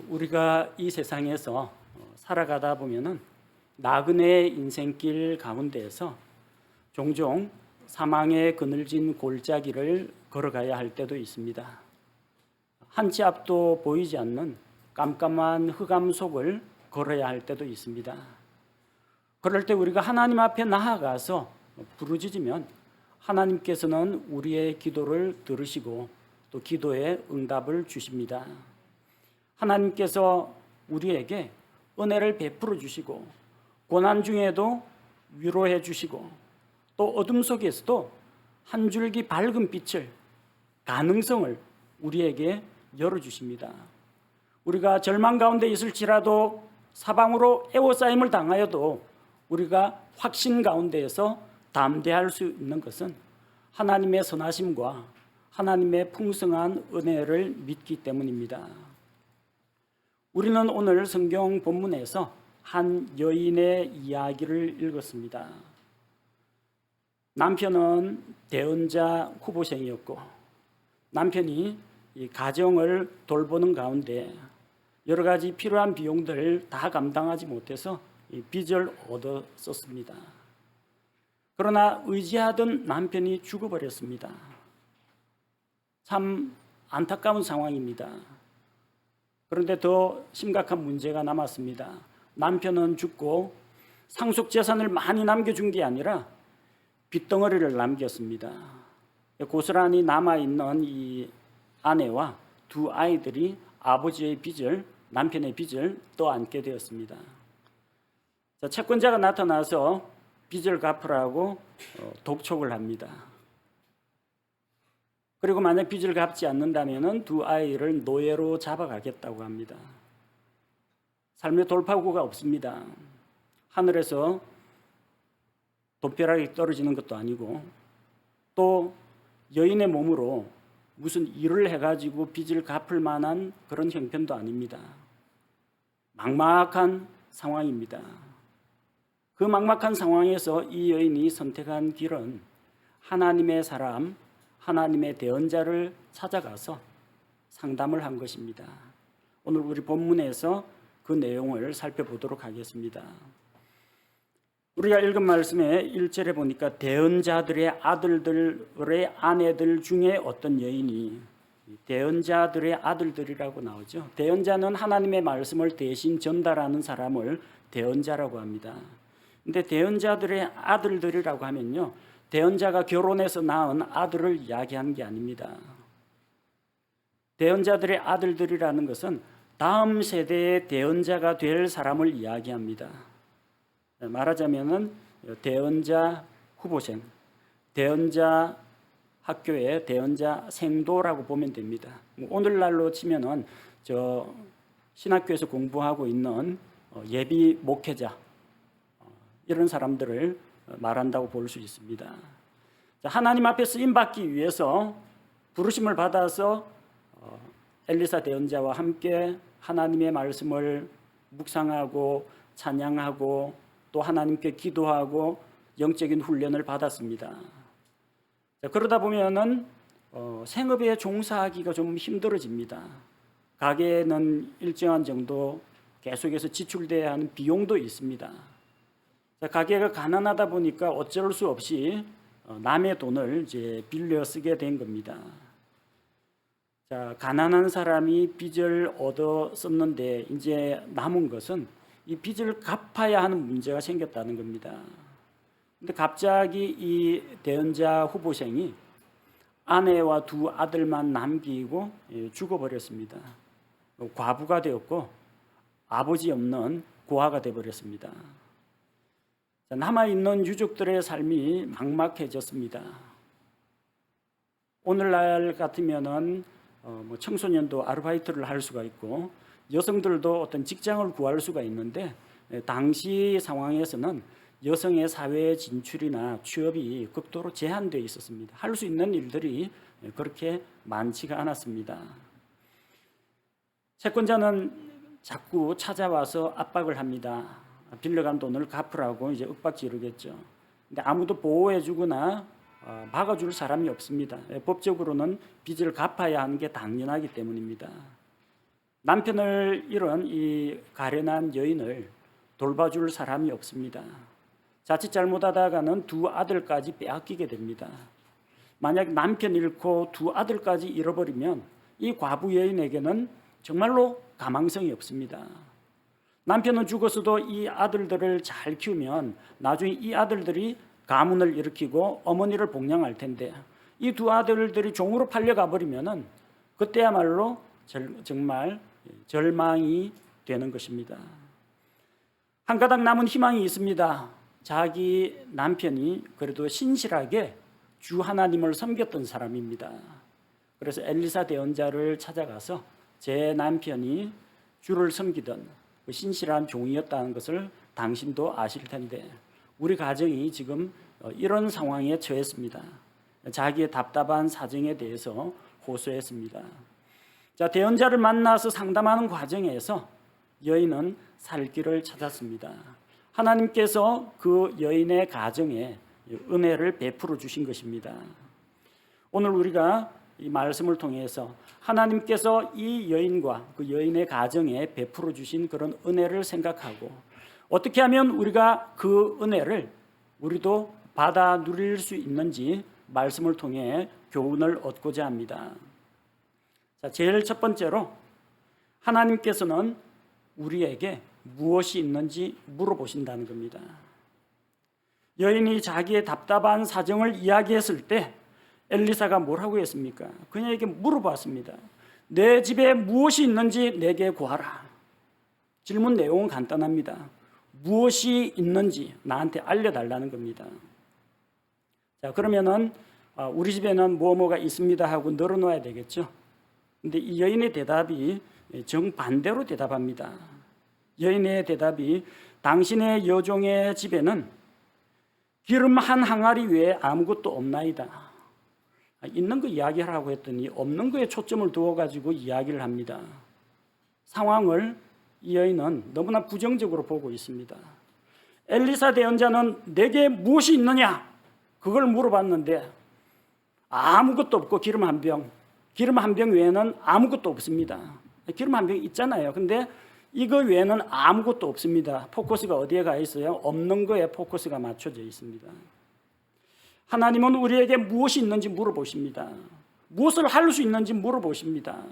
우리가 이 세상에서 살아가다 보면은 나그네 인생길 가운데에서 종종 사망의 그늘진 골짜기를 걸어가야 할 때도 있습니다. 한 치 앞도 보이지 않는 깜깜한 흑암 속을 걸어야 할 때도 있습니다. 그럴 때 우리가 하나님 앞에 나아가서 부르짖으면 하나님께서는 우리의 기도를 들으시고 또 기도에 응답을 주십니다. 하나님께서 우리에게 은혜를 베풀어 주시고 고난 중에도 위로해 주시고 또 어둠 속에서도 한 줄기 밝은 빛을, 가능성을 우리에게 열어주십니다. 우리가 절망 가운데 있을지라도 사방으로 애워싸임을 당하여도 우리가 확신 가운데에서 담대할 수 있는 것은 하나님의 선하심과 하나님의 풍성한 은혜를 믿기 때문입니다. 우리는 오늘 성경 본문에서 한 여인의 이야기를 읽었습니다. 남편은 대언자 후보생이었고 남편이 이 가정을 돌보는 가운데 여러 가지 필요한 비용들을 다 감당하지 못해서 빚을 얻어 썼습니다. 그러나 의지하던 남편이 죽어버렸습니다. 참 안타까운 상황입니다. 그런데 더 심각한 문제가 남았습니다. 남편은 죽고 상속 재산을 많이 남겨준 게 아니라 빚덩어리를 남겼습니다. 고스란히 남아있는 이 아내와 두 아이들이 아버지의 빚을, 남편의 빚을 떠안게 되었습니다. 채권자가 나타나서 빚을 갚으라고 독촉을 합니다. 그리고 만약 빚을 갚지 않는다면 두 아이를 노예로 잡아가겠다고 합니다. 삶의 돌파구가 없습니다. 하늘에서 돈벼락이 떨어지는 것도 아니고 또 여인의 몸으로 무슨 일을 해가지고 빚을 갚을 만한 그런 형편도 아닙니다. 막막한 상황입니다. 그 막막한 상황에서 이 여인이 선택한 길은 하나님의 사람, 하나님의 대언자를 찾아가서 상담을 한 것입니다. 오늘 우리 본문에서 그 내용을 살펴보도록 하겠습니다. 우리가 읽은 말씀에 1절에 보니까 대언자들의 아들들의 아내들 중에 어떤 여인이, 대언자들의 아들들이라고 나오죠. 대언자는 하나님의 말씀을 대신 전달하는 사람을 대언자라고 합니다. 근데 대언자들의 아들들이라고 하면요, 대언자가 결혼해서 낳은 아들을 이야기하는 게 아닙니다. 대언자들의 아들들이라는 것은 다음 세대의 대언자가 될 사람을 이야기합니다. 말하자면은 대언자 후보생, 대언자 학교의 대언자 생도라고 보면 됩니다. 오늘날로 치면은 저 신학교에서 공부하고 있는 예비 목회자, 이런 사람들을 말한다고 볼 수 있습니다. 하나님 앞에 쓰임 받기 위해서 부르심을 받아서 엘리사 대언자와 함께 하나님의 말씀을 묵상하고 찬양하고 또 하나님께 기도하고 영적인 훈련을 받았습니다. 그러다 보면은 생업에 종사하기가 좀 힘들어집니다. 가게는 일정한 정도 계속해서 지출돼야 하는 비용도 있습니다. 가게가 가난하다 보니까 어쩔 수 없이 남의 돈을 이제 빌려 쓰게 된 겁니다. 가난한 사람이 빚을 얻어 썼는데 이제 남은 것은 이 빚을 갚아야 하는 문제가 생겼다는 겁니다. 근데 갑자기 이 대언자 후보생이 아내와 두 아들만 남기고 죽어버렸습니다. 과부가 되었고 아버지 없는 고아가 되어버렸습니다. 남아있는 유족들의 삶이 막막해졌습니다. 오늘날 같으면은 청소년도 아르바이트를 할 수가 있고 여성들도 어떤 직장을 구할 수가 있는데 당시 상황에서는 여성의 사회 진출이나 취업이 극도로 제한되어 있었습니다. 할 수 있는 일들이 그렇게 많지가 않았습니다. 채권자는 자꾸 찾아와서 압박을 합니다. 빌려간 돈을 갚으라고 이제 윽박지르겠죠. 근데 아무도 보호해주거나 막아줄 사람이 없습니다. 법적으로는 빚을 갚아야 하는 게 당연하기 때문입니다. 남편을 잃은 이 가련한 여인을 돌봐줄 사람이 없습니다. 자칫 잘못하다가는 두 아들까지 빼앗기게 됩니다. 만약 남편 잃고 두 아들까지 잃어버리면 이 과부 여인에게는 정말로 가망성이 없습니다. 남편은 죽었어도 이 아들들을 잘 키우면 나중에 이 아들들이 가문을 일으키고 어머니를 복양할 텐데 이 두 아들들이 종으로 팔려가 버리면은 그때야말로 정말 절망이 되는 것입니다. 한 가닥 남은 희망이 있습니다. 자기 남편이 그래도 신실하게 주 하나님을 섬겼던 사람입니다. 그래서 엘리사 대언자를 찾아가서 제 남편이 주를 섬기던 그 신실한 종이었다는 것을 당신도 아실 텐데 우리 가정이 지금 이런 상황에 처했습니다. 자기의 답답한 사정에 대해서 호소했습니다. 자, 대언자를 만나서 상담하는 과정에서 여인은 살 길을 찾았습니다. 하나님께서 그 여인의 가정에 은혜를 베풀어 주신 것입니다. 오늘 우리가 이 말씀을 통해서 하나님께서 이 여인과 그 여인의 가정에 베풀어 주신 그런 은혜를 생각하고 어떻게 하면 우리가 그 은혜를 우리도 받아 누릴 수 있는지 말씀을 통해 교훈을 얻고자 합니다. 자, 제일 첫 번째로 하나님께서는 우리에게 무엇이 있는지 물어보신다는 겁니다. 여인이 자기의 답답한 사정을 이야기했을 때 엘리사가 뭐라고 했습니까? 그녀에게 물어봤습니다. 내 집에 무엇이 있는지 내게 구하라. 질문 내용은 간단합니다. 무엇이 있는지 나한테 알려달라는 겁니다. 자, 그러면은 우리 집에는 뭐가 있습니다 하고 늘어놓아야 되겠죠. 근데 이 여인의 대답이 정반대로 대답합니다. 여인의 대답이 당신의 여종의 집에는 기름 한 항아리 외에 아무것도 없나이다. 있는 거 이야기하라고 했더니 없는 거에 초점을 두어가지고 이야기를 합니다. 상황을 이 여인은 너무나 부정적으로 보고 있습니다. 엘리사 대언자는 내게 무엇이 있느냐? 그걸 물어봤는데 아무것도 없고 기름 한 병 외에는 아무것도 없습니다. 기름 한 병 있잖아요. 근데 이거 외에는 아무것도 없습니다. 포커스가 어디에 가 있어요? 없는 거에 포커스가 맞춰져 있습니다. 하나님은 우리에게 무엇이 있는지 물어보십니다. 무엇을 할 수 있는지 물어보십니다.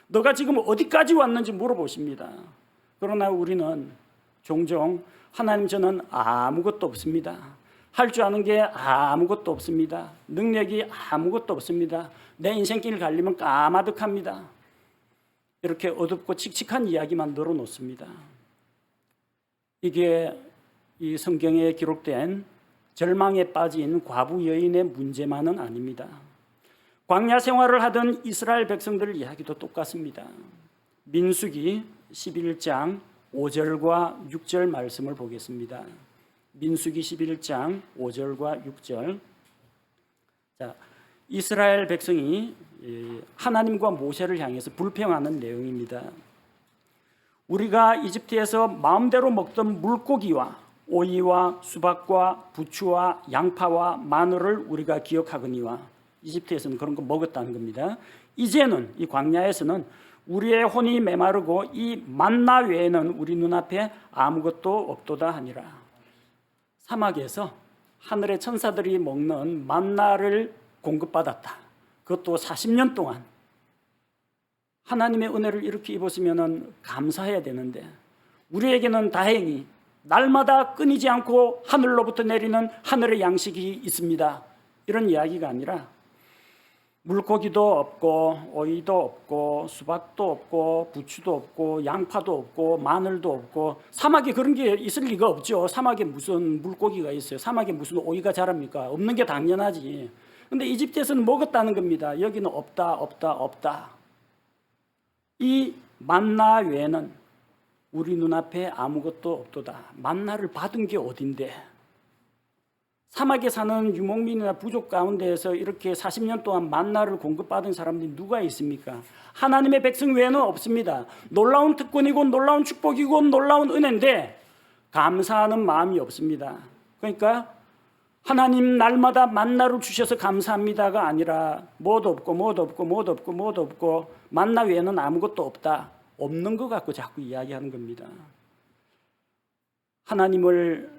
너가 지금 어디까지 왔는지 물어보십니다. 그러나 우리는 종종 하나님 저는 아무것도 없습니다. 할 줄 아는 게 아무것도 없습니다. 능력이 아무것도 없습니다. 내 인생길 가려면 까마득합니다. 이렇게 어둡고 칙칙한 이야기만 늘어놓습니다. 이게 이 성경에 기록된 절망에 빠진 과부 여인의 문제만은 아닙니다. 광야 생활을 하던 이스라엘 백성들 이야기도 똑같습니다. 민수기 11장 5절과 6절 말씀을 보겠습니다. 민수기 11장 5절과 6절. 자, 이스라엘 백성이 하나님과 모세를 향해서 불평하는 내용입니다. 우리가 이집트에서 마음대로 먹던 물고기와 오이와 수박과 부추와 양파와 마늘을 우리가 기억하거니와 이집트에서는 그런 거 먹었다는 겁니다. 이제는 이 광야에서는 우리의 혼이 메마르고 이 만나 외에는 우리 눈앞에 아무것도 없도다 하니라. 사막에서 하늘의 천사들이 먹는 만나를 공급받았다. 그것도 40년 동안. 하나님의 은혜를 이렇게 입었으면 감사해야 되는데 우리에게는 다행히 날마다 끊이지 않고 하늘로부터 내리는 하늘의 양식이 있습니다. 이런 이야기가 아니라 물고기도 없고 오이도 없고 수박도 없고 부추도 없고 양파도 없고 마늘도 없고 사막에 그런 게 있을 리가 없죠. 사막에 무슨 물고기가 있어요. 사막에 무슨 오이가 자랍니까? 없는 게 당연하지. 근데 이집트에서는 먹었다는 겁니다. 여기는 없다. 이 만나 외에는 우리 눈앞에 아무것도 없도다. 만나를 받은 게 어딘데? 사막에 사는 유목민이나 부족 가운데에서 이렇게 40년 동안 만나를 공급받은 사람들이 누가 있습니까? 하나님의 백성 외에는 없습니다. 놀라운 특권이고 놀라운 축복이고 놀라운 은혜인데 감사하는 마음이 없습니다. 그러니까 하나님 날마다 만나를 주셔서 감사합니다가 아니라 뭐도 없고 만나 외에는 아무것도 없다. 없는 것 갖고 자꾸 이야기하는 겁니다. 하나님을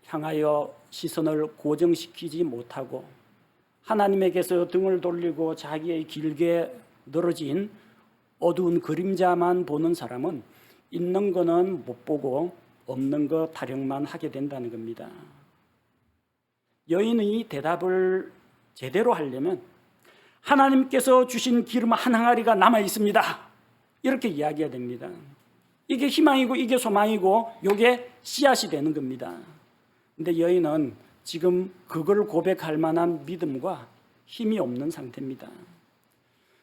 향하여 시선을 고정시키지 못하고 하나님에게서 등을 돌리고 자기의 길게 늘어진 어두운 그림자만 보는 사람은 있는 거는 못 보고 없는 거 타령만 하게 된다는 겁니다. 여인의 대답을 제대로 하려면 하나님께서 주신 기름 한 항아리가 남아 있습니다. 이렇게 이야기해야 됩니다. 이게 희망이고 이게 소망이고 이게 씨앗이 되는 겁니다. 근데 여인은 지금 그걸 고백할 만한 믿음과 힘이 없는 상태입니다.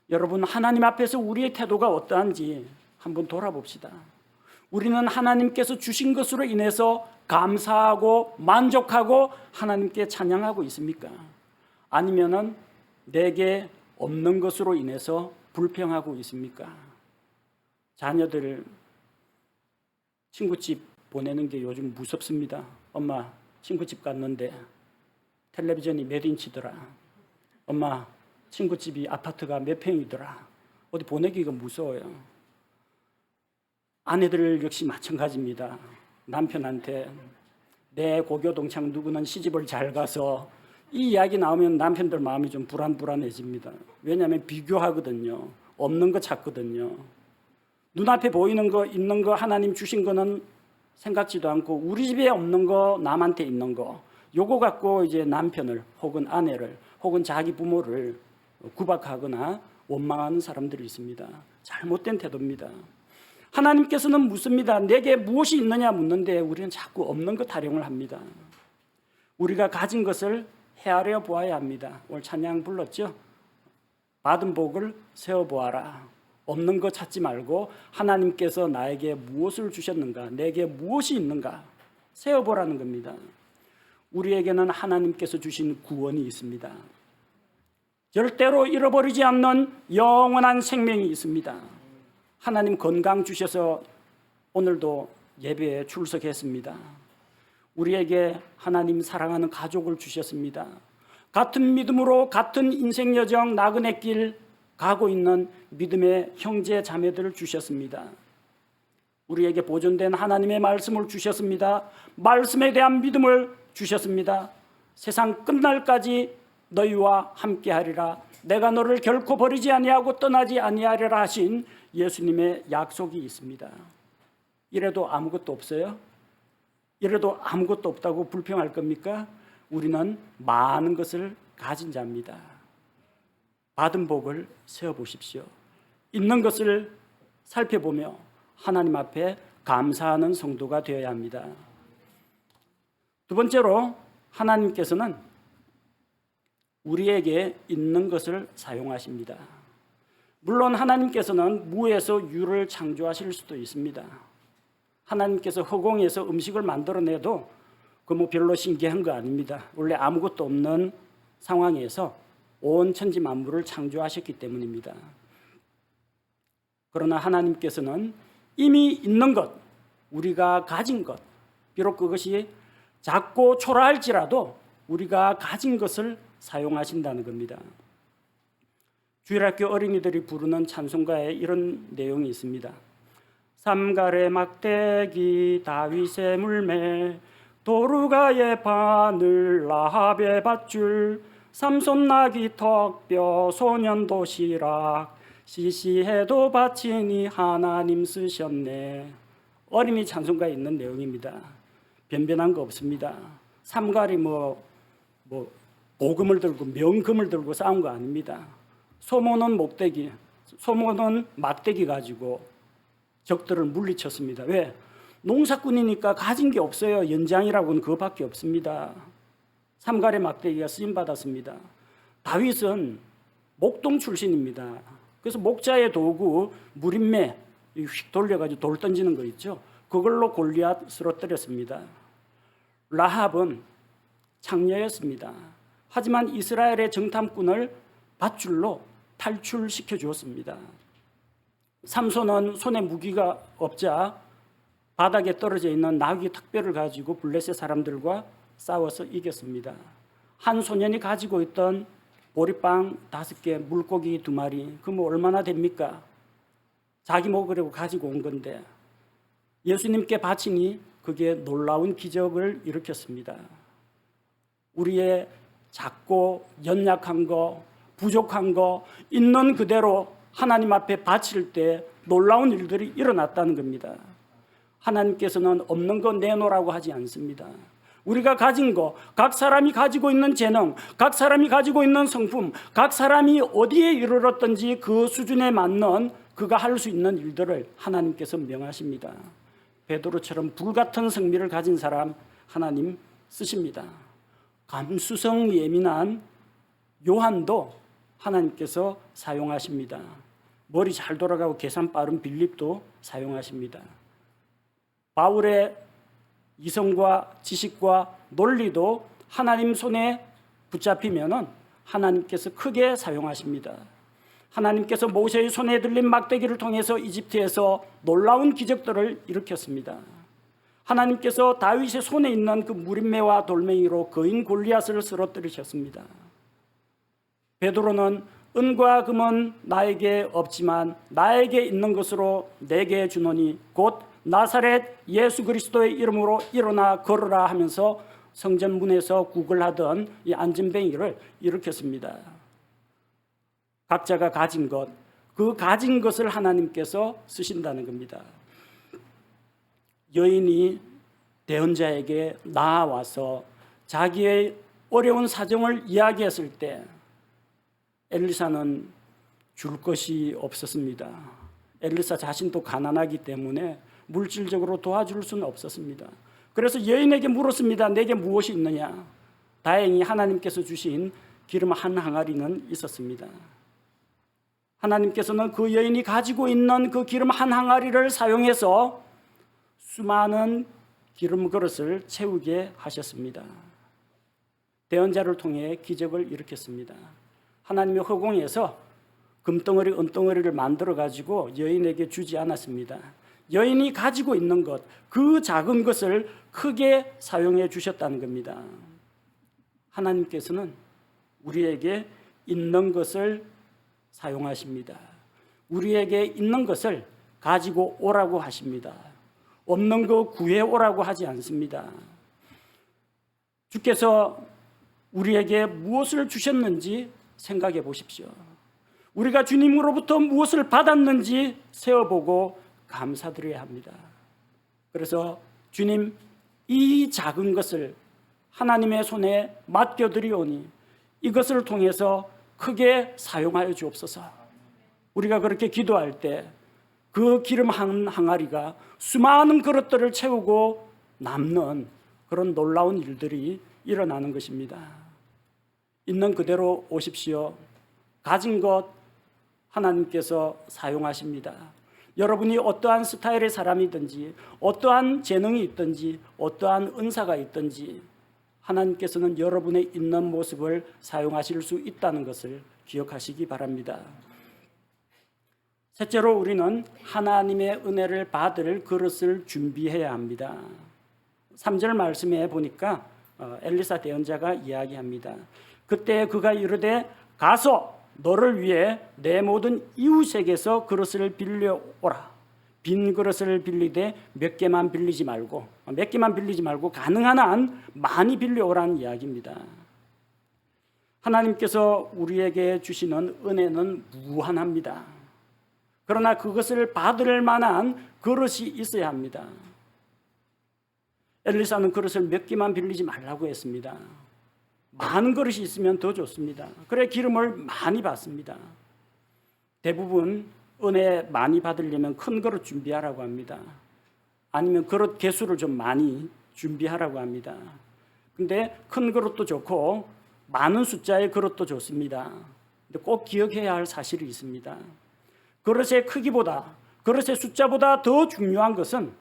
여러분, 하나님 앞에서 우리의 태도가 어떠한지 한번 돌아봅시다. 우리는 하나님께서 주신 것으로 인해서 감사하고 만족하고 하나님께 찬양하고 있습니까? 아니면은 내게 없는 것으로 인해서 불평하고 있습니까? 자녀들 친구집 보내는 게 요즘 무섭습니다. 엄마, 친구집 갔는데 텔레비전이 몇 인치더라. 엄마, 친구집이 아파트가 몇 평이더라. 어디 보내기가 무서워요. 아내들 역시 마찬가지입니다. 남편한테 내 고교 동창 누구는 시집을 잘 가서 이 이야기 나오면 남편들 마음이 좀 불안해집니다. 왜냐하면 비교하거든요. 없는 거 찾거든요. 눈앞에 보이는 거, 있는 거, 하나님 주신 거는 생각지도 않고 우리 집에 없는 거, 남한테 있는 거, 요거 갖고 이제 남편을 혹은 아내를 혹은 자기 부모를 구박하거나 원망하는 사람들이 있습니다. 잘못된 태도입니다. 하나님께서는 묻습니다. 내게 무엇이 있느냐 묻는데 우리는 자꾸 없는 것 타령을 합니다. 우리가 가진 것을 헤아려 보아야 합니다. 오늘 찬양 불렀죠? 받은 복을 세어보아라. 없는 것 찾지 말고 하나님께서 나에게 무엇을 주셨는가, 내게 무엇이 있는가 세어보라는 겁니다. 우리에게는 하나님께서 주신 구원이 있습니다. 절대로 잃어버리지 않는 영원한 생명이 있습니다. 하나님 건강 주셔서 오늘도 예배에 출석했습니다. 우리에게 하나님 사랑하는 가족을 주셨습니다. 같은 믿음으로 같은 인생 여정 나그네 길 가고 있는 믿음의 형제 자매들을 주셨습니다. 우리에게 보존된 하나님의 말씀을 주셨습니다. 말씀에 대한 믿음을 주셨습니다. 세상 끝날까지 너희와 함께하리라. 내가 너를 결코 버리지 아니하고 떠나지 아니하리라 하신 예수님의 약속이 있습니다. 이래도 아무것도 없어요? 이래도 아무것도 없다고 불평할 겁니까? 우리는 많은 것을 가진 자입니다. 받은 복을 세어보십시오. 있는 것을 살펴보며 하나님 앞에 감사하는 성도가 되어야 합니다. 두 번째로 하나님께서는 우리에게 있는 것을 사용하십니다. 물론 하나님께서는 무에서 유를 창조하실 수도 있습니다. 하나님께서 허공에서 음식을 만들어내도 그 별로 신기한 거 아닙니다. 원래 아무것도 없는 상황에서 온 천지 만물을 창조하셨기 때문입니다. 그러나 하나님께서는 이미 있는 것, 우리가 가진 것, 비록 그것이 작고 초라할지라도 우리가 가진 것을 사용하신다는 겁니다. 주일학교 어린이들이 부르는 찬송가에 이런 내용이 있습니다. 삼갈의 막대기 다윗의 물매 도루가의 바늘 라합의 밧줄 삼손 나귀 턱뼈 소년 도시락 시시해도 바치니 하나님 쓰셨네. 어린이 찬송가에 있는 내용입니다. 변변한 거 없습니다. 삼갈이 보금을 들고 명금을 들고 싸운 거 아닙니다. 소모는 목대기, 소모는 막대기 가지고 적들을 물리쳤습니다. 왜? 농사꾼이니까 가진 게 없어요. 연장이라고는 그거밖에 없습니다. 삼갈의 막대기가 쓰임받았습니다. 다윗은 목동 출신입니다. 그래서 목자의 도구 무림매 휙 돌려가지고 돌 던지는 거 있죠. 그걸로 골리앗 쓰러뜨렸습니다. 라합은 창녀였습니다. 하지만 이스라엘의 정탐꾼을 밧줄로 탈출시켜 주었습니다. 삼손은 손에 무기가 없자 바닥에 떨어져 있는 나귀 턱뼈를 가지고 블레셋 사람들과 싸워서 이겼습니다. 한 소년이 가지고 있던 보리빵 5개, 물고기 2마리, 그럼 얼마나 됩니까? 자기 먹으려고 가지고 온 건데 예수님께 바치니 그게 놀라운 기적을 일으켰습니다. 우리의 작고 연약한 거, 부족한 거 있는 그대로 하나님 앞에 바칠 때 놀라운 일들이 일어났다는 겁니다. 하나님께서는 없는 거 내놓으라고 하지 않습니다. 우리가 가진 거, 각 사람이 가지고 있는 재능, 각 사람이 가지고 있는 성품, 각 사람이 어디에 이르렀든지 그 수준에 맞는 그가 할 수 있는 일들을 하나님께서 명하십니다. 베드로처럼 불같은 성미를 가진 사람 하나님 쓰십니다. 감수성 예민한 요한도 하나님께서 사용하십니다. 머리 잘 돌아가고 계산 빠른 빌립도 사용하십니다. 바울의 이성과 지식과 논리도 하나님 손에 붙잡히면은 하나님께서 크게 사용하십니다. 하나님께서 모세의 손에 들린 막대기를 통해서 이집트에서 놀라운 기적들을 일으켰습니다. 하나님께서 다윗의 손에 있는 그 무림매와 돌멩이로 거인 골리앗을 쓰러뜨리셨습니다. 베드로는 은과 금은 나에게 없지만 나에게 있는 것으로 내게 주노니 곧 나사렛 예수 그리스도의 이름으로 일어나 걸으라 하면서 성전 문에서 구걸하던 이 안전뱅이를 일으켰습니다. 각자가 가진 것, 그 가진 것을 하나님께서 쓰신다는 겁니다. 여인이 대언자에게 나와서 자기의 어려운 사정을 이야기했을 때 엘리사는 줄 것이 없었습니다. 엘리사 자신도 가난하기 때문에 물질적으로 도와줄 수는 없었습니다. 그래서 여인에게 물었습니다. 내게 무엇이 있느냐? 다행히 하나님께서 주신 기름 한 항아리는 있었습니다. 하나님께서는 그 여인이 가지고 있는 그 기름 한 항아리를 사용해서 수많은 기름 그릇을 채우게 하셨습니다. 대언자를 통해 기적을 일으켰습니다. 하나님의 허공에서 금덩어리, 은덩어리를 만들어 가지고 여인에게 주지 않았습니다. 여인이 가지고 있는 것, 그 작은 것을 크게 사용해 주셨다는 겁니다. 하나님께서는 우리에게 있는 것을 사용하십니다. 우리에게 있는 것을 가지고 오라고 하십니다. 없는 거 구해 오라고 하지 않습니다. 주께서 우리에게 무엇을 주셨는지 생각해 보십시오. 우리가 주님으로부터 무엇을 받았는지 세어보고 감사드려야 합니다. 그래서 주님, 이 작은 것을 하나님의 손에 맡겨드리오니 이것을 통해서 크게 사용하여 주옵소서. 우리가 그렇게 기도할 때 그 기름 한 항아리가 수많은 그릇들을 채우고 남는 그런 놀라운 일들이 일어나는 것입니다. 있는 그대로 오십시오. 가진 것 하나님께서 사용하십니다. 여러분이 어떠한 스타일의 사람이든지 어떠한 재능이 있든지 어떠한 은사가 있든지 하나님께서는 여러분의 있는 모습을 사용하실 수 있다는 것을 기억하시기 바랍니다. 셋째로 우리는 하나님의 은혜를 받을 그릇을 준비해야 합니다. 3절 말씀에 보니까 엘리사 대언자가 이야기합니다. 그때 그가 이르되 가서 너를 위해 내 모든 이웃에게서 그릇을 빌려오라. 빈 그릇을 빌리되 몇 개만 빌리지 말고 가능한 한 많이 빌려오라는 이야기입니다. 하나님께서 우리에게 주시는 은혜는 무한합니다. 그러나 그것을 받을 만한 그릇이 있어야 합니다. 엘리사는 그릇을 몇 개만 빌리지 말라고 했습니다. 많은 그릇이 있으면 더 좋습니다. 그래 기름을 많이 받습니다. 대부분 은혜 많이 받으려면 큰 그릇 준비하라고 합니다. 아니면 그릇 개수를 좀 많이 준비하라고 합니다. 근데 큰 그릇도 좋고 많은 숫자의 그릇도 좋습니다. 근데 꼭 기억해야 할 사실이 있습니다. 그릇의 크기보다, 그릇의 숫자보다 더 중요한 것은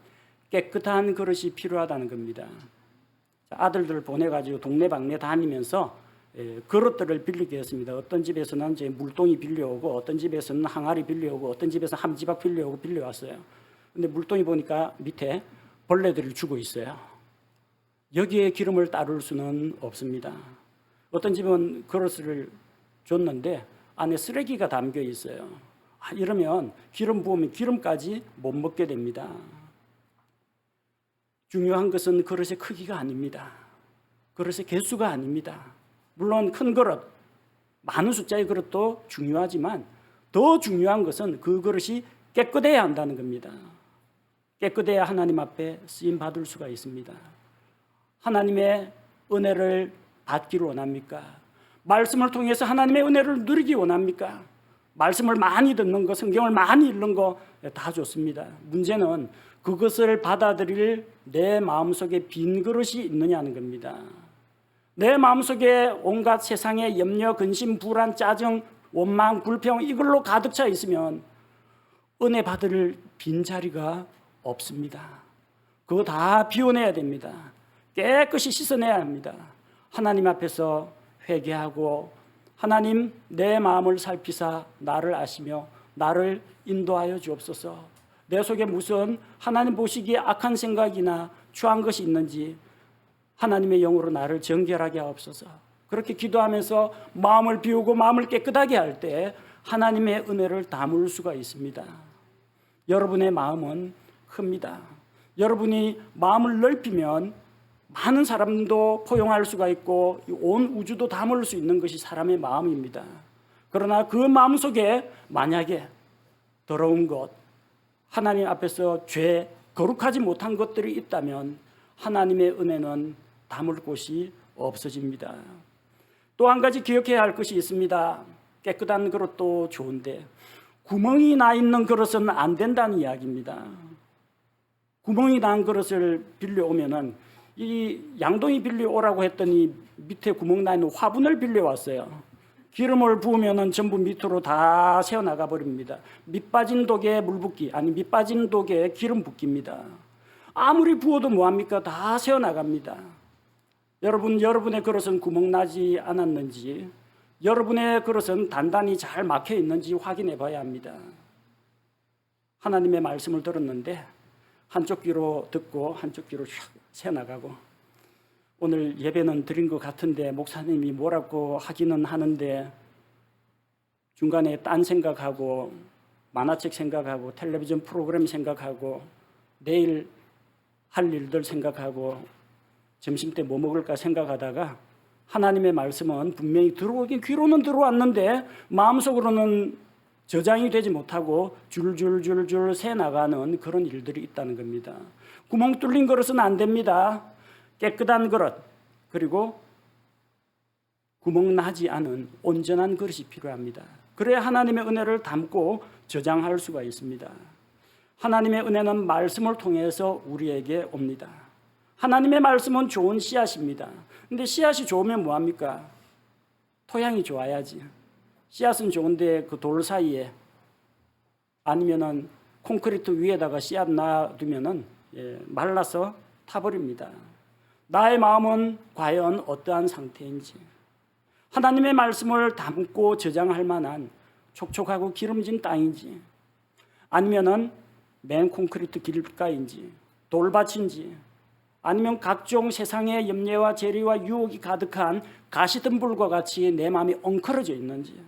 깨끗한 그릇이 필요하다는 겁니다. 아들들 보내가지고 동네방네 다니면서 그릇들을 빌리게 했습니다. 어떤 집에서는 이제 물동이 빌려오고, 어떤 집에서는 항아리 빌려오고, 어떤 집에서 함지박 빌려오고 빌려왔어요. 근데 물동이 보니까 밑에 벌레들을 주고 있어요. 여기에 기름을 따를 수는 없습니다. 어떤 집은 그릇을 줬는데 안에 쓰레기가 담겨 있어요. 이러면 기름 부으면 기름까지 못 먹게 됩니다. 중요한 것은 그릇의 크기가 아닙니다. 그릇의 개수가 아닙니다. 물론 큰 그릇, 많은 숫자의 그릇도 중요하지만 더 중요한 것은 그 그릇이 깨끗해야 한다는 겁니다. 깨끗해야 하나님 앞에 쓰임 받을 수가 있습니다. 하나님의 은혜를 받기를 원합니까? 말씀을 통해서 하나님의 은혜를 누리기 원합니까? 말씀을 많이 듣는 거, 성경을 많이 읽는 거 다 좋습니다. 문제는 그것을 받아들일 내 마음속에 빈 그릇이 있느냐는 겁니다. 내 마음속에 온갖 세상의 염려, 근심, 불안, 짜증, 원망, 불평 이걸로 가득 차 있으면 은혜 받을 빈자리가 없습니다. 그거 다 비워내야 됩니다. 깨끗이 씻어내야 합니다. 하나님 앞에서 회개하고 하나님 내 마음을 살피사 나를 아시며 나를 인도하여 주옵소서. 내 속에 무슨 하나님 보시기에 악한 생각이나 추한 것이 있는지 하나님의 영으로 나를 정결하게 하옵소서. 그렇게 기도하면서 마음을 비우고 마음을 깨끗하게 할 때 하나님의 은혜를 담을 수가 있습니다. 여러분의 마음은 큽니다. 여러분이 마음을 넓히면 많은 사람도 포용할 수가 있고 온 우주도 담을 수 있는 것이 사람의 마음입니다. 그러나 그 마음속에 만약에 더러운 것, 하나님 앞에서 죄, 거룩하지 못한 것들이 있다면 하나님의 은혜는 담을 곳이 없어집니다. 또 한 가지 기억해야 할 것이 있습니다. 깨끗한 그릇도 좋은데 구멍이 나 있는 그릇은 안 된다는 이야기입니다. 구멍이 난 그릇을 빌려오면은 이 양동이 빌려오라고 했더니 밑에 구멍 나 있는 화분을 빌려왔어요. 기름을 부으면은 전부 밑으로 다 새어나가 버립니다. 밑 빠진 독에 물 붓기, 아니 밑 빠진 독에 기름 붓기입니다. 아무리 부어도 뭐합니까? 다 새어나갑니다. 여러분의 그릇은 구멍 나지 않았는지, 여러분의 그릇은 단단히 잘 막혀 있는지 확인해 봐야 합니다. 하나님의 말씀을 들었는데 한쪽 귀로 듣고 한쪽 귀로 샥 새어나가고, 오늘 예배는 드린 것 같은데 목사님이 뭐라고 하기는 하는데 중간에 딴 생각하고 만화책 생각하고 텔레비전 프로그램 생각하고 내일 할 일들 생각하고 점심때 뭐 먹을까 생각하다가 하나님의 말씀은 분명히 들어오긴 귀로는 들어왔는데 마음속으로는 저장이 되지 못하고 줄줄줄줄 새나가는 그런 일들이 있다는 겁니다. 구멍 뚫린 그릇은 안 됩니다. 깨끗한 그릇, 그리고 구멍 나지 않은 온전한 그릇이 필요합니다. 그래야 하나님의 은혜를 담고 저장할 수가 있습니다. 하나님의 은혜는 말씀을 통해서 우리에게 옵니다. 하나님의 말씀은 좋은 씨앗입니다. 근데 씨앗이 좋으면 뭐합니까? 토양이 좋아야지. 씨앗은 좋은데 그 돌 사이에 아니면은 콘크리트 위에다가 씨앗 놔두면은 말라서 타버립니다. 나의 마음은 과연 어떠한 상태인지, 하나님의 말씀을 담고 저장할 만한 촉촉하고 기름진 땅인지, 아니면은 맨 콘크리트 길가인지, 돌밭인지, 아니면 각종 세상의 염려와 재리와 유혹이 가득한 가시덤불과 같이 내 마음이 엉클어져 있는지,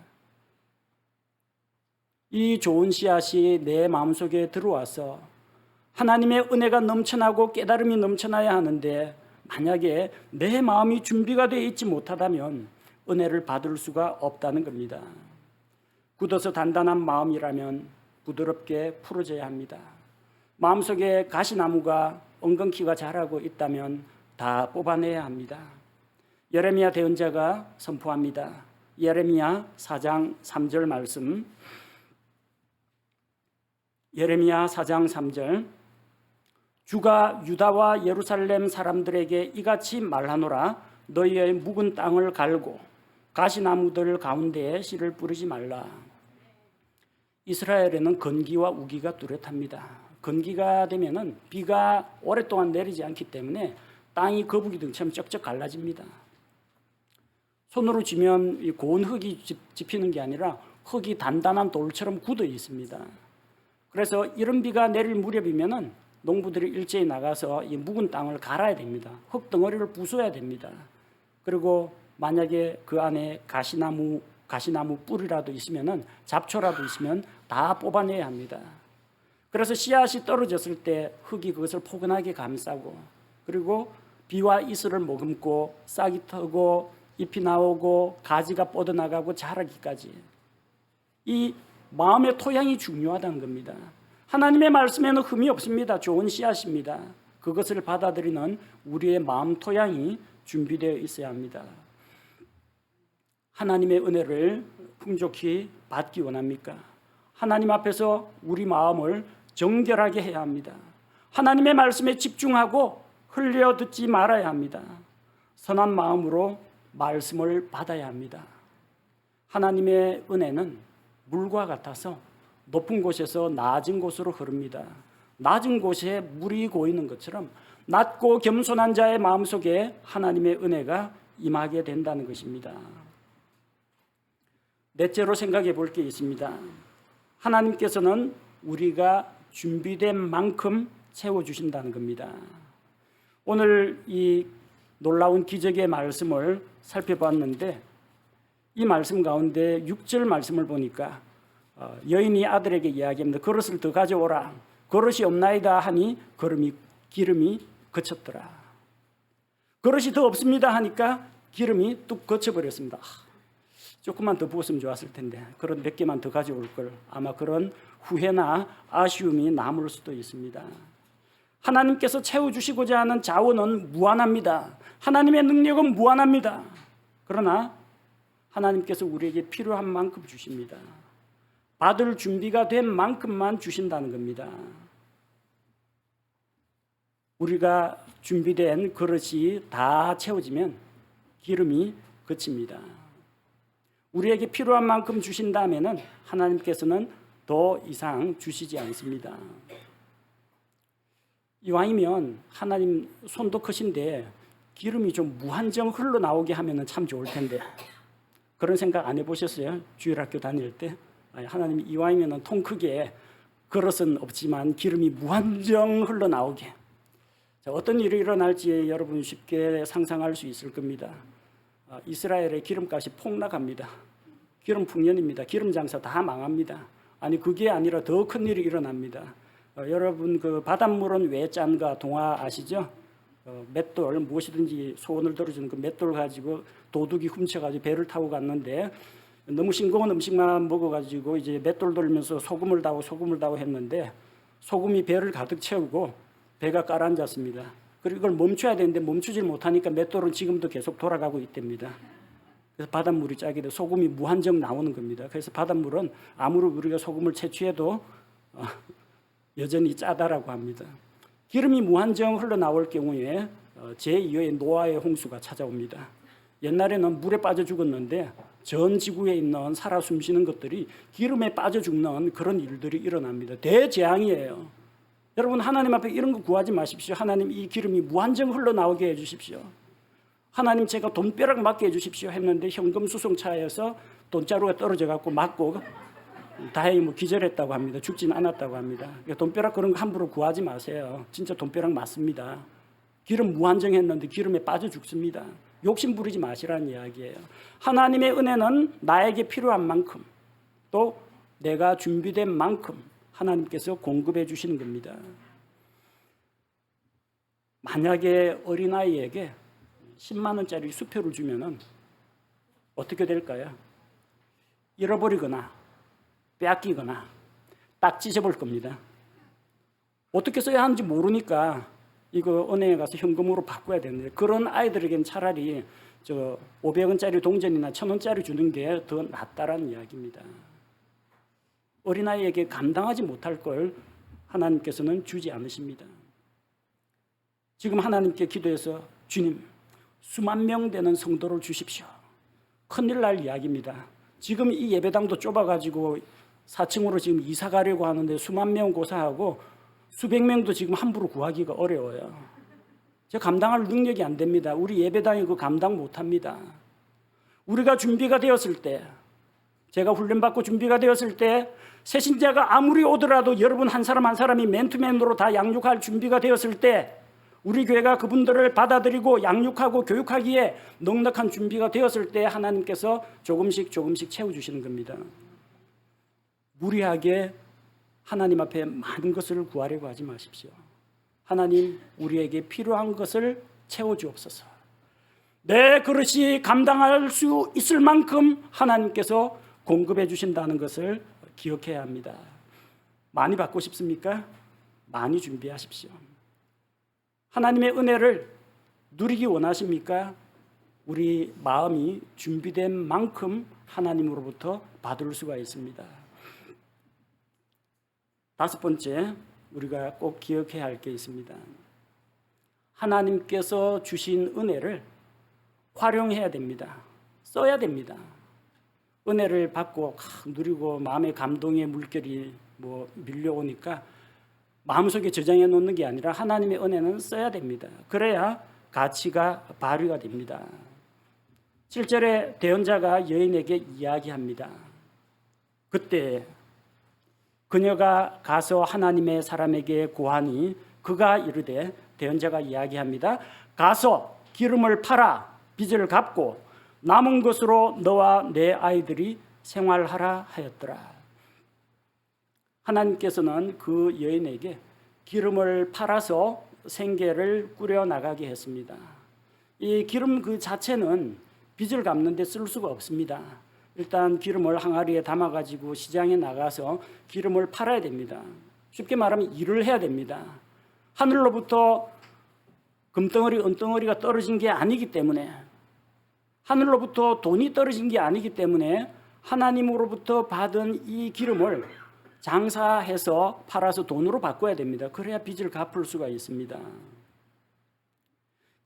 이 좋은 씨앗이 내 마음속에 들어와서 하나님의 은혜가 넘쳐나고 깨달음이 넘쳐나야 하는데 만약에 내 마음이 준비가 되어 있지 못하다면 은혜를 받을 수가 없다는 겁니다. 굳어서 단단한 마음이라면 부드럽게 풀어져야 합니다. 마음속에 가시나무가 엉겅퀴가 자라고 있다면 다 뽑아내야 합니다. 예레미야 대언자가 선포합니다. 예레미야 4장 3절 말씀, 예레미야 4장 3절, 주가 유다와 예루살렘 사람들에게 이같이 말하노라. 너희의 묵은 땅을 갈고 가시나무들 가운데에 씨를 뿌리지 말라. 이스라엘에는 건기와 우기가 뚜렷합니다. 건기가 되면은 비가 오랫동안 내리지 않기 때문에 땅이 거북이 등처럼 쩍쩍 갈라집니다. 손으로 쥐면 이 고운 흙이 집히는 게 아니라 흙이 단단한 돌처럼 굳어 있습니다. 그래서 이런 비가 내릴 무렵이면은 농부들이 일제히 나가서 이 묵은 땅을 갈아야 됩니다. 흙 덩어리를 부숴야 됩니다. 그리고 만약에 그 안에 가시나무 뿌리라도 있으면은, 잡초라도 있으면 다 뽑아내야 합니다. 그래서 씨앗이 떨어졌을 때 흙이 그것을 포근하게 감싸고, 그리고 비와 이슬을 머금고 싹이 트고 잎이 나오고 가지가 뻗어나가고 자라기까지, 이 마음의 토양이 중요하다는 겁니다. 하나님의 말씀에는 흠이 없습니다. 좋은 씨앗입니다. 그것을 받아들이는 우리의 마음 토양이 준비되어 있어야 합니다. 하나님의 은혜를 풍족히 받기 원합니까? 하나님 앞에서 우리 마음을 정결하게 해야 합니다. 하나님의 말씀에 집중하고 흘려 듣지 말아야 합니다. 선한 마음으로 말씀을 받아야 합니다. 하나님의 은혜는 물과 같아서 높은 곳에서 낮은 곳으로 흐릅니다. 낮은 곳에 물이 고이는 것처럼 낮고 겸손한 자의 마음속에 하나님의 은혜가 임하게 된다는 것입니다. 넷째로 생각해 볼 게 있습니다. 하나님께서는 우리가 준비된 만큼 채워주신다는 겁니다. 오늘 이 놀라운 기적의 말씀을 살펴봤는데, 이 말씀 가운데 6절 말씀을 보니까 여인이 아들에게 이야기합니다. 그릇을 더 가져오라. 그릇이 없나이다 하니 기름이 그쳤더라. 그릇이 더 없습니다 하니까 기름이 뚝 그쳐버렸습니다. 조금만 더 부었으면 좋았을 텐데, 그런 몇 개만 더 가져올 걸. 아마 그런 후회나 아쉬움이 남을 수도 있습니다. 하나님께서 채워주시고자 하는 자원은 무한합니다. 하나님의 능력은 무한합니다. 그러나 하나님께서 우리에게 필요한 만큼 주십니다. 받을 준비가 된 만큼만 주신다는 겁니다. 우리가 준비된 그릇이 다 채워지면 기름이 그칩니다. 우리에게 필요한 만큼 주신 다음에는 하나님께서는 더 이상 주시지 않습니다. 이왕이면 하나님 손도 크신데 기름이 좀 무한정 흘러나오게 하면 참 좋을 텐데, 그런 생각 안 해보셨어요? 주일학교 다닐 때 하나님이 이왕이면 통 크게, 그릇은 없지만 기름이 무한정 흘러나오게. 자, 어떤 일이 일어날지 여러분 쉽게 상상할 수 있을 겁니다. 이스라엘의 기름값이 폭락합니다. 기름 풍년입니다. 기름 장사 다 망합니다. 아니 그게 아니라 더 큰 일이 일어납니다. 여러분 그 바닷물은 왜 짠가 동화 아시죠? 맷돌, 무엇이든지 소원을 들어주는 그 맷돌 가지고 도둑이 훔쳐가지고 배를 타고 갔는데, 너무 싱거운 음식만 먹어가지고 이제 맷돌 돌면서 소금을 다고 했는데, 소금이 배를 가득 채우고 배가 가라앉았습니다. 그리고 이걸 멈춰야 되는데 멈추질 못하니까 맷돌은 지금도 계속 돌아가고 있답니다. 그래서 바닷물이 짜게 돼 소금이 무한정 나오는 겁니다. 그래서 바닷물은 아무리 우리가 소금을 채취해도 여전히 짜다라고 합니다. 기름이 무한정 흘러나올 경우에 제2의 노아의 홍수가 찾아옵니다. 옛날에는 물에 빠져 죽었는데 전 지구에 있는 살아 숨쉬는 것들이 기름에 빠져 죽는 그런 일들이 일어납니다. 대재앙이에요. 여러분 하나님 앞에 이런 거 구하지 마십시오. 하나님 이 기름이 무한정 흘러나오게 해주십시오. 하나님 제가 돈벼락 맞게 해주십시오 했는데 현금 수송차에서 돈자루가 떨어져 갖고 맞고 다행히 뭐 기절했다고 합니다. 죽지는 않았다고 합니다. 돈벼락 그런 거 함부로 구하지 마세요. 진짜 돈벼락 맞습니다. 기름 무한정 했는데 기름에 빠져 죽습니다. 욕심 부리지 마시라는 이야기예요. 하나님의 은혜는 나에게 필요한 만큼, 또 내가 준비된 만큼 하나님께서 공급해 주시는 겁니다. 만약에 어린아이에게 10만 원짜리 수표를 주면은 어떻게 될까요? 잃어버리거나 빼앗기거나 딱 찢어볼 겁니다. 어떻게 써야 하는지 모르니까 이거 은행에 가서 현금으로 바꿔야 되는데, 그런 아이들에게는 차라리 500원짜리 동전이나 1000원짜리 주는 게 더 낫다라는 이야기입니다. 어린아이에게 감당하지 못할 걸 하나님께서는 주지 않으십니다. 지금 하나님께 기도해서 주님 수만 명 되는 성도를 주십시오. 큰일 날 이야기입니다. 지금 이 예배당도 좁아가지고 4층으로 지금 이사 가려고 하는데 수만 명 고사하고 수백 명도 지금 함부로 구하기가 어려워요. 제가 감당할 능력이 안 됩니다. 우리 예배당이 그 감당 못합니다. 우리가 준비가 되었을 때, 제가 훈련받고 준비가 되었을 때, 새신자가 아무리 오더라도 여러분 한 사람 한 사람이 맨투맨으로 다 양육할 준비가 되었을 때, 우리 교회가 그분들을 받아들이고 양육하고 교육하기에 넉넉한 준비가 되었을 때 하나님께서 조금씩 채워주시는 겁니다. 무리하게 하나님 앞에 많은 것을 구하려고 하지 마십시오. 하나님, 우리에게 필요한 것을 채워주옵소서. 내 그릇이 감당할 수 있을 만큼 하나님께서 공급해 주신다는 것을 기억해야 합니다. 많이 받고 싶습니까? 많이 준비하십시오. 하나님의 은혜를 누리기 원하십니까? 우리 마음이 준비된 만큼 하나님으로부터 받을 수가 있습니다. 다섯 번째, 우리가 꼭 기억해야 할 게 있습니다. 하나님께서 주신 은혜를 활용해야 됩니다. 써야 됩니다. 은혜를 받고 누리고 마음의 감동의 물결이 밀려오니까 마음속에 저장해 놓는 게 아니라 하나님의 은혜는 써야 됩니다. 그래야 가치가 발휘가 됩니다. 7절에 대언자가 여인에게 이야기합니다. 그때 그녀가 가서 하나님의 사람에게 고하니 그가 이르되, 대언자가 이야기합니다. 가서 기름을 팔아 빚을 갚고 남은 것으로 너와 내 아이들이 생활하라 하였더라. 하나님께서는 그 여인에게 기름을 팔아서 생계를 꾸려나가게 했습니다. 이 기름 그 자체는 빚을 갚는 데 쓸 수가 없습니다. 일단 기름을 항아리에 담아가지고 시장에 나가서 기름을 팔아야 됩니다. 쉽게 말하면 일을 해야 됩니다. 하늘로부터 금덩어리, 은덩어리가 떨어진 게 아니기 때문에, 하늘로부터 돈이 떨어진 게 아니기 때문에 하나님으로부터 받은 이 기름을 장사해서 팔아서 돈으로 바꿔야 됩니다. 그래야 빚을 갚을 수가 있습니다.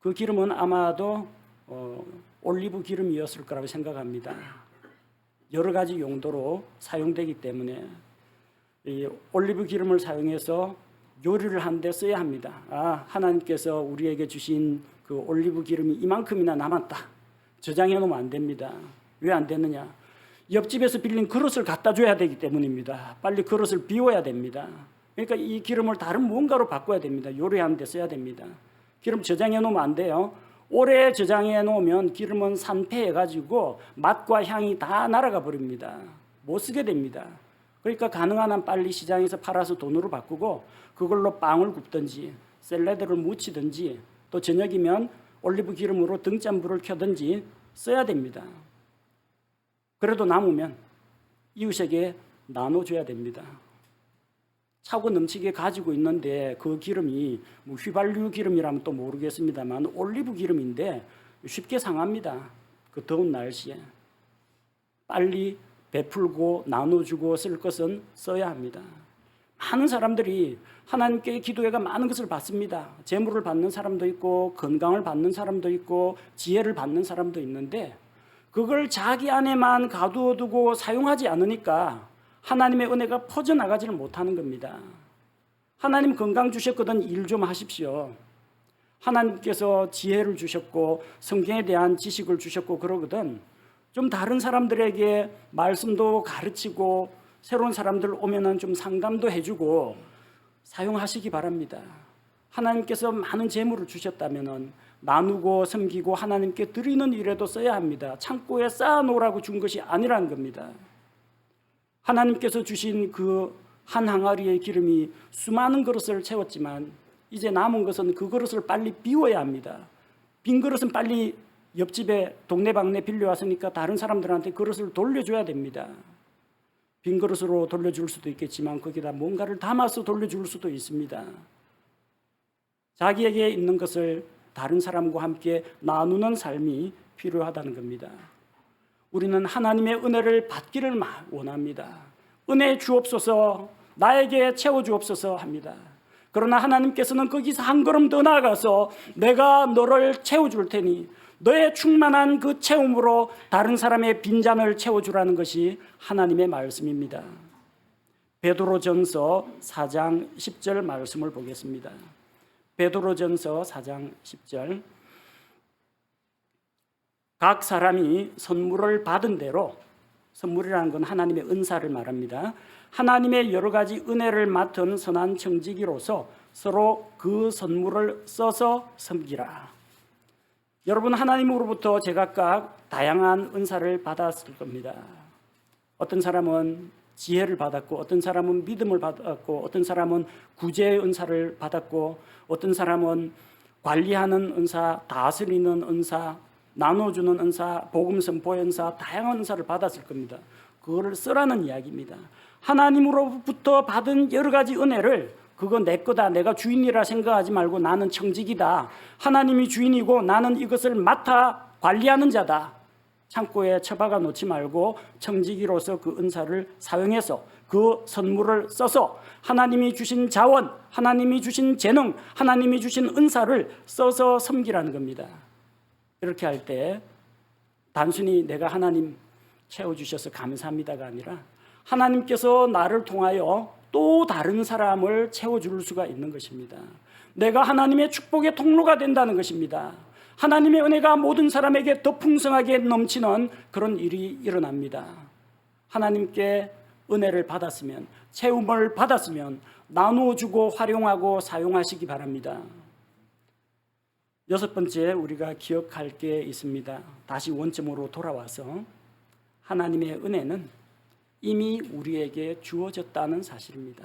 그 기름은 아마도 올리브 기름이었을 거라고 생각합니다. 여러 가지 용도로 사용되기 때문에 이 올리브 기름을 사용해서 요리를 하는데 써야 합니다. 하나님께서 우리에게 주신 그 올리브 기름이 이만큼이나 남았다. 저장해 놓으면 안 됩니다. 왜 안 되느냐? 옆집에서 빌린 그릇을 갖다 줘야 되기 때문입니다. 빨리 그릇을 비워야 됩니다. 그러니까 이 기름을 다른 무언가로 바꿔야 됩니다. 요리하는 데 써야 됩니다. 기름 저장해 놓으면 안 돼요. 오래 저장해 놓으면 기름은 산패해가지고 맛과 향이 다 날아가 버립니다. 못 쓰게 됩니다. 그러니까 가능한 한 빨리 시장에서 팔아서 돈으로 바꾸고 그걸로 빵을 굽든지 샐러드를 무치든지 또 저녁이면 올리브 기름으로 등잔불을 켜든지 써야 됩니다. 그래도 남으면 이웃에게 나눠줘야 됩니다. 차고 넘치게 가지고 있는데 그 기름이 휘발유 기름이라면 또 모르겠습니다만 올리브 기름인데 쉽게 상합니다. 그 더운 날씨에. 빨리 베풀고 나눠주고 쓸 것은 써야 합니다. 많은 사람들이 하나님께 기도회가 많은 것을 받습니다. 재물을 받는 사람도 있고 건강을 받는 사람도 있고 지혜를 받는 사람도 있는데 그걸 자기 안에만 가두어두고 사용하지 않으니까 하나님의 은혜가 퍼져나가지를 못하는 겁니다. 하나님 건강 주셨거든 일 좀 하십시오. 하나님께서 지혜를 주셨고 성경에 대한 지식을 주셨고 그러거든 좀 다른 사람들에게 말씀도 가르치고 새로운 사람들 오면은 좀 상담도 해주고 사용하시기 바랍니다. 하나님께서 많은 재물을 주셨다면은 나누고 섬기고 하나님께 드리는 일에도 써야 합니다. 창고에 쌓아놓으라고 준 것이 아니라는 겁니다. 하나님께서 주신 그 한 항아리의 기름이 수많은 그릇을 채웠지만 이제 남은 것은 그 그릇을 빨리 비워야 합니다. 빈 그릇은 빨리 옆집에 동네방네 빌려왔으니까 다른 사람들한테 그릇을 돌려줘야 됩니다. 빈 그릇으로 돌려줄 수도 있겠지만 거기다 뭔가를 담아서 돌려줄 수도 있습니다. 자기에게 있는 것을 다른 사람과 함께 나누는 삶이 필요하다는 겁니다. 우리는 하나님의 은혜를 받기를 원합니다. 은혜 주옵소서, 나에게 채워주옵소서 합니다. 그러나 하나님께서는 거기서 한 걸음 더 나아가서 내가 너를 채워줄 테니 너의 충만한 그 채움으로 다른 사람의 빈잔을 채워주라는 것이 하나님의 말씀입니다. 베드로전서 4장 10절 말씀을 보겠습니다. 베드로전서 4장 10절 각 사람이 선물을 받은 대로, 선물이라는 건 하나님의 은사를 말합니다. 하나님의 여러 가지 은혜를 맡은 선한 청지기로서 서로 그 선물을 써서 섬기라. 여러분 하나님으로부터 제각각 다양한 은사를 받았을 겁니다. 어떤 사람은 지혜를 받았고, 어떤 사람은 믿음을 받았고, 어떤 사람은 구제의 은사를 받았고, 어떤 사람은 관리하는 은사, 다스리는 은사, 나눠주는 은사, 복음 선포의 은사, 다양한 은사를 받았을 겁니다. 그거를 쓰라는 이야기입니다. 하나님으로부터 받은 여러 가지 은혜를, 그거 내 거다, 내가 주인이라 생각하지 말고 나는 청직이다, 하나님이 주인이고 나는 이것을 맡아 관리하는 자다, 창고에 처박아 놓지 말고 청지기로서 그 은사를 사용해서 그 선물을 써서 하나님이 주신 자원, 하나님이 주신 재능, 하나님이 주신 은사를 써서 섬기라는 겁니다. 이렇게 할 때 단순히 내가 하나님 채워주셔서 감사합니다가 아니라 하나님께서 나를 통하여 또 다른 사람을 채워줄 수가 있는 것입니다. 내가 하나님의 축복의 통로가 된다는 것입니다. 하나님의 은혜가 모든 사람에게 더 풍성하게 넘치는 그런 일이 일어납니다. 하나님께 은혜를 받았으면, 채움을 받았으면 나누어주고 활용하고 사용하시기 바랍니다. 여섯 번째, 우리가 기억할 게 있습니다. 다시 원점으로 돌아와서 하나님의 은혜는 이미 우리에게 주어졌다는 사실입니다.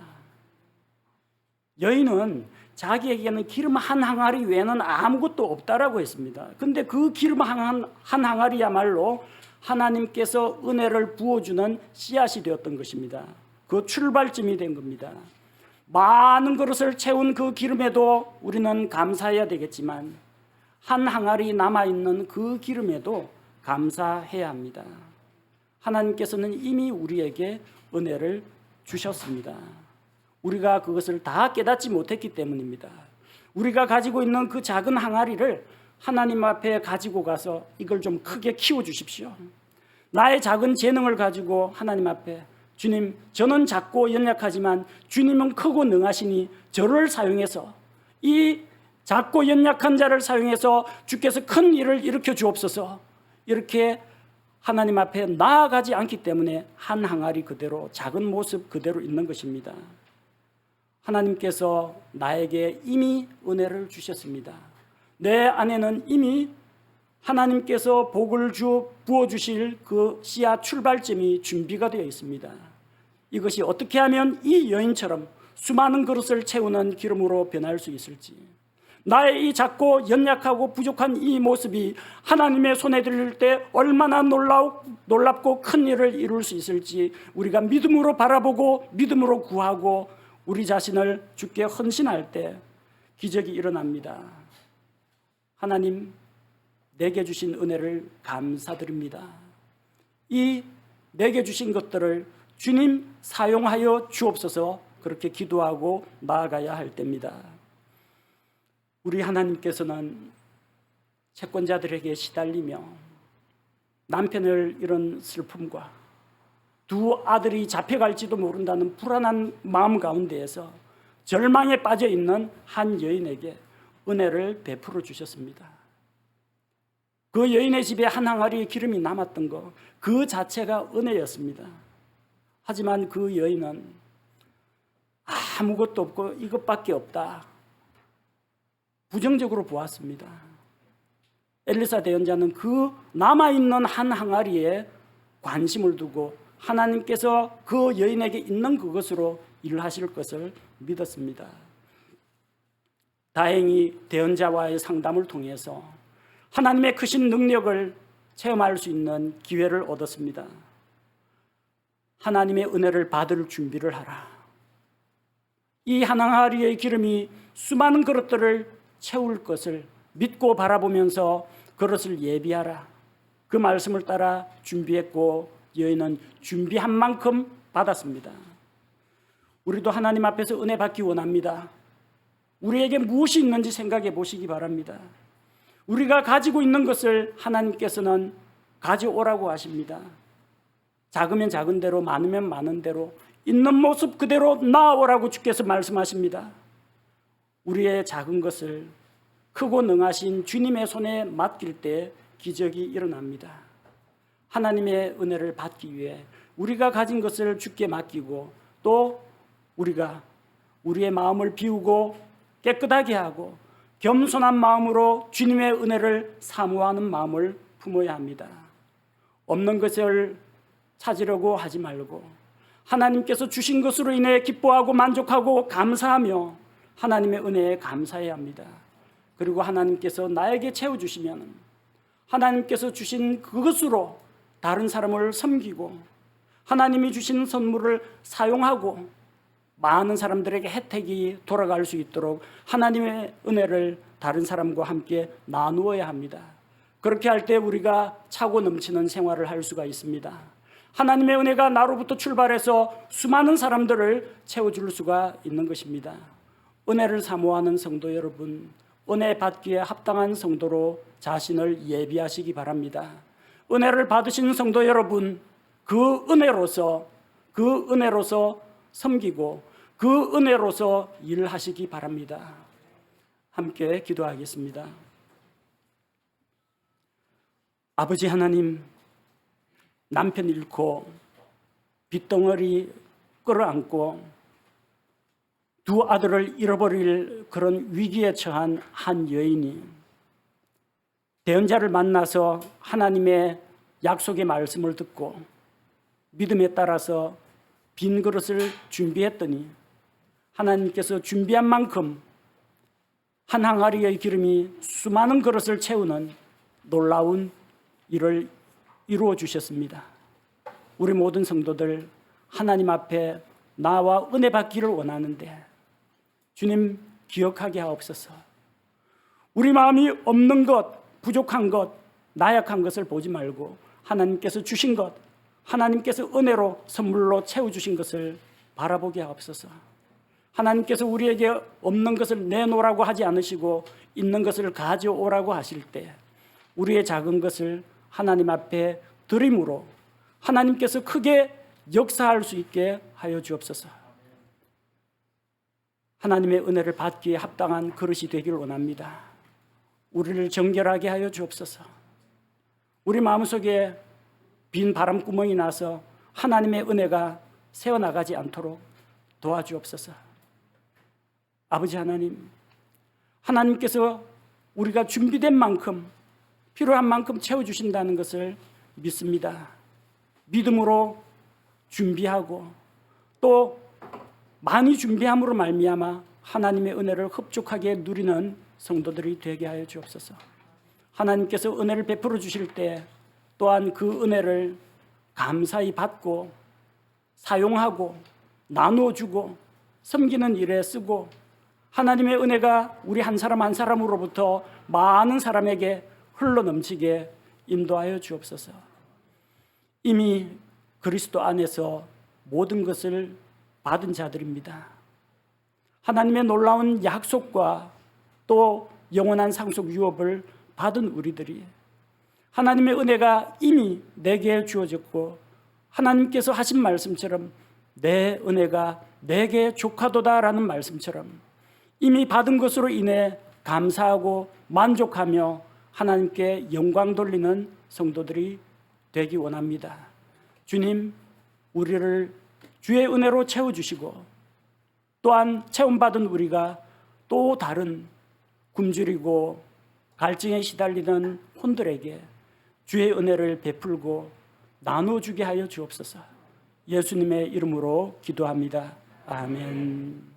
여인은 자기에게는 기름 한 항아리 외에는 아무것도 없다라고 했습니다. 근데 그 기름 한 항아리야말로 하나님께서 은혜를 부어주는 씨앗이 되었던 것입니다. 그 출발점이 된 겁니다. 많은 그릇을 채운 그 기름에도 우리는 감사해야 되겠지만 한 항아리 남아있는 그 기름에도 감사해야 합니다. 하나님께서는 이미 우리에게 은혜를 주셨습니다. 우리가 그것을 다 깨닫지 못했기 때문입니다. 우리가 가지고 있는 그 작은 항아리를 하나님 앞에 가지고 가서 이걸 좀 크게 키워주십시오. 나의 작은 재능을 가지고 하나님 앞에, 주님, 저는 작고 연약하지만 주님은 크고 능하시니 저를 사용해서, 이 작고 연약한 자를 사용해서 주께서 큰 일을 일으켜 주옵소서, 이렇게 하나님 앞에 나아가지 않기 때문에 한 항아리 그대로, 작은 모습 그대로 있는 것입니다. 하나님께서 나에게 이미 은혜를 주셨습니다. 내 안에는 이미 하나님께서 복을 부어주실 그 씨앗 출발점이 준비가 되어 있습니다. 이것이 어떻게 하면 이 여인처럼 수많은 그릇을 채우는 기름으로 변할 수 있을지, 나의 이 작고 연약하고 부족한 이 모습이 하나님의 손에 들릴 때 얼마나 놀랍고 큰 일을 이룰 수 있을지 우리가 믿음으로 바라보고 믿음으로 구하고 우리 자신을 주께 헌신할 때 기적이 일어납니다. 하나님, 내게 주신 은혜를 감사드립니다. 이 내게 주신 것들을 주님 사용하여 주옵소서, 그렇게 기도하고 나아가야 할 때입니다. 우리 하나님께서는 채권자들에게 시달리며 남편을 잃은 슬픔과 두 아들이 잡혀갈지도 모른다는 불안한 마음 가운데에서 절망에 빠져 있는 한 여인에게 은혜를 베풀어 주셨습니다. 그 여인의 집에 한 항아리 기름이 남았던 것, 그 자체가 은혜였습니다. 하지만 그 여인은 아무것도 없고 이것밖에 없다, 부정적으로 보았습니다. 엘리사 대언자는 그 남아있는 한 항아리에 관심을 두고 하나님께서 그 여인에게 있는 그것으로 일하실 것을 믿었습니다. 다행히 대언자와의 상담을 통해서 하나님의 크신 능력을 체험할 수 있는 기회를 얻었습니다. 하나님의 은혜를 받을 준비를 하라. 이 한 항아리의 기름이 수많은 그릇들을 채울 것을 믿고 바라보면서 그릇을 예비하라. 그 말씀을 따라 준비했고 여인은 준비한 만큼 받았습니다. 우리도 하나님 앞에서 은혜 받기 원합니다. 우리에게 무엇이 있는지 생각해 보시기 바랍니다. 우리가 가지고 있는 것을 하나님께서는 가져오라고 하십니다. 작으면 작은 대로, 많으면 많은 대로, 있는 모습 그대로 나아오라고 주께서 말씀하십니다. 우리의 작은 것을 크고 능하신 주님의 손에 맡길 때 기적이 일어납니다. 하나님의 은혜를 받기 위해 우리가 가진 것을 주께 맡기고, 또 우리가 우리의 마음을 비우고 깨끗하게 하고 겸손한 마음으로 주님의 은혜를 사모하는 마음을 품어야 합니다. 없는 것을 찾으려고 하지 말고 하나님께서 주신 것으로 인해 기뻐하고 만족하고 감사하며 하나님의 은혜에 감사해야 합니다. 그리고 하나님께서 나에게 채워주시면 하나님께서 주신 그것으로 다른 사람을 섬기고 하나님이 주신 선물을 사용하고 많은 사람들에게 혜택이 돌아갈 수 있도록 하나님의 은혜를 다른 사람과 함께 나누어야 합니다. 그렇게 할 때 우리가 차고 넘치는 생활을 할 수가 있습니다. 하나님의 은혜가 나로부터 출발해서 수많은 사람들을 채워줄 수가 있는 것입니다. 은혜를 사모하는 성도 여러분, 은혜 받기에 합당한 성도로 자신을 예비하시기 바랍니다. 은혜를 받으신 성도 여러분, 그 은혜로서 섬기고 그 은혜로서 일하시기 바랍니다. 함께 기도하겠습니다. 아버지 하나님, 남편 잃고 빚덩어리 끌어안고 두 아들을 잃어버릴 그런 위기에 처한 한 여인이 대언자를 만나서 하나님의 약속의 말씀을 듣고 믿음에 따라서 빈 그릇을 준비했더니 하나님께서 준비한 만큼 한 항아리의 기름이 수많은 그릇을 채우는 놀라운 일을 이루어 주셨습니다. 우리 모든 성도들 하나님 앞에 나와 은혜 받기를 원하는데 주님 기억하게 하옵소서. 우리 마음이 없는 것, 부족한 것, 나약한 것을 보지 말고 하나님께서 주신 것, 하나님께서 은혜로 선물로 채워주신 것을 바라보게 하옵소서. 하나님께서 우리에게 없는 것을 내놓으라고 하지 않으시고 있는 것을 가져오라고 하실 때 우리의 작은 것을 하나님 앞에 드림으로 하나님께서 크게 역사할 수 있게 하여 주옵소서. 하나님의 은혜를 받기에 합당한 그릇이 되기를 원합니다. 우리를 정결하게 하여 주옵소서. 우리 마음속에 빈 바람구멍이 나서 하나님의 은혜가 새어나가지 않도록 도와주옵소서. 아버지 하나님, 하나님께서 우리가 준비된 만큼 필요한 만큼 채워주신다는 것을 믿습니다. 믿음으로 준비하고 또 많이 준비함으로 말미암아 하나님의 은혜를 흡족하게 누리는 성도들이 되게 하여 주옵소서. 하나님께서 은혜를 베풀어 주실 때 또한 그 은혜를 감사히 받고 사용하고 나누어주고 섬기는 일에 쓰고 하나님의 은혜가 우리 한 사람 한 사람으로부터 많은 사람에게 흘러넘치게 인도하여 주옵소서. 이미 그리스도 안에서 모든 것을 받은 자들입니다. 하나님의 놀라운 약속과 또 영원한 상속 유업을 받은 우리들이 하나님의 은혜가 이미 내게 주어졌고 하나님께서 하신 말씀처럼 내 은혜가 내게 족하도다라는 말씀처럼 이미 받은 것으로 인해 감사하고 만족하며 하나님께 영광 돌리는 성도들이 되기 원합니다. 주님, 우리를 주의 은혜로 채워주시고 또한 체험받은 우리가 또 다른 굶주리고 갈증에 시달리는 혼들에게 주의 은혜를 베풀고 나눠주게 하여 주옵소서. 예수님의 이름으로 기도합니다. 아멘.